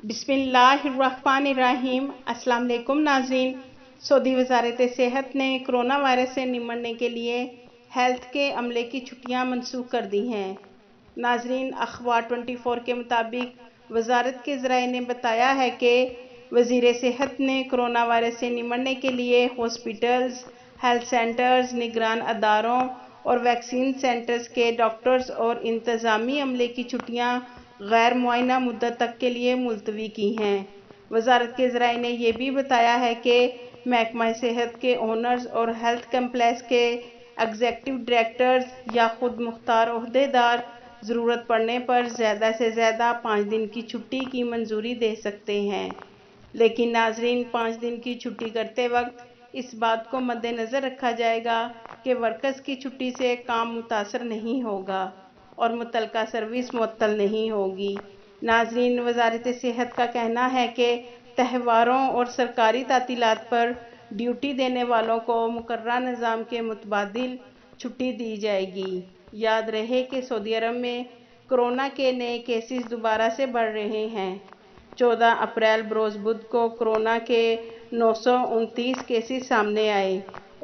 بسم اللہ الرحمن الرحیم۔ السلام علیکم ناظرین۔ سعودی وزارت صحت نے کرونا وائرس سے نمٹنے کے لیے ہیلتھ کے عملے کی چھٹیاں منسوخ کر دی ہیں۔ ناظرین، اخبار 24 کے مطابق وزارت کے ذرائع نے بتایا ہے کہ وزیر صحت نے کرونا وائرس سے نمٹنے کے لیے ہاسپٹلز، ہیلتھ سینٹرز، نگران اداروں اور ویکسین سینٹرز کے ڈاکٹرز اور انتظامی عملے کی چھٹیاں غیر معینہ مدت تک کے لیے ملتوی کی ہیں۔ وزارت کے ذرائع نے یہ بھی بتایا ہے کہ محکمہ صحت کے اونرز اور ہیلتھ کمپلیکس کے ایگزیکٹو ڈائریکٹرز یا خود مختار عہدیدار ضرورت پڑنے پر زیادہ سے زیادہ 5 دن کی چھٹی کی منظوری دے سکتے ہیں۔ لیکن ناظرین، 5 دن کی چھٹی کرتے وقت اس بات کو مد نظر رکھا جائے گا کہ ورکرز کی چھٹی سے کام متاثر نہیں ہوگا اور متعلقہ سروس معطل نہیں ہوگی۔ ناظرین، وزارت صحت کا کہنا ہے کہ تہواروں اور سرکاری تعطیلات پر ڈیوٹی دینے والوں کو مقررہ نظام کے متبادل چھٹی دی جائے گی۔ یاد رہے کہ سعودی عرب میں کورونا کے نئے کیسز دوبارہ سے بڑھ رہے ہیں۔ 14 اپریل بروز بدھ کو کورونا کے 929 کیسز سامنے آئے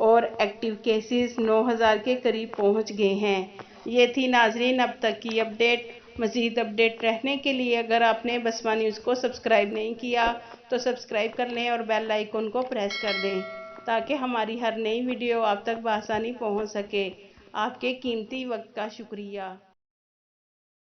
اور ایکٹیو کیسز 9000 کے قریب پہنچ گئے ہیں۔ یہ تھی ناظرین اب تک کی اپڈیٹ۔ مزید اپڈیٹ رہنے کے لیے اگر آپ نے بسمہ نیوز کو سبسکرائب نہیں کیا تو سبسکرائب کر لیں اور بیل آئیکن کو پریس کر دیں تاکہ ہماری ہر نئی ویڈیو آپ تک بآسانی پہنچ سکے۔ آپ کے قیمتی وقت کا شکریہ۔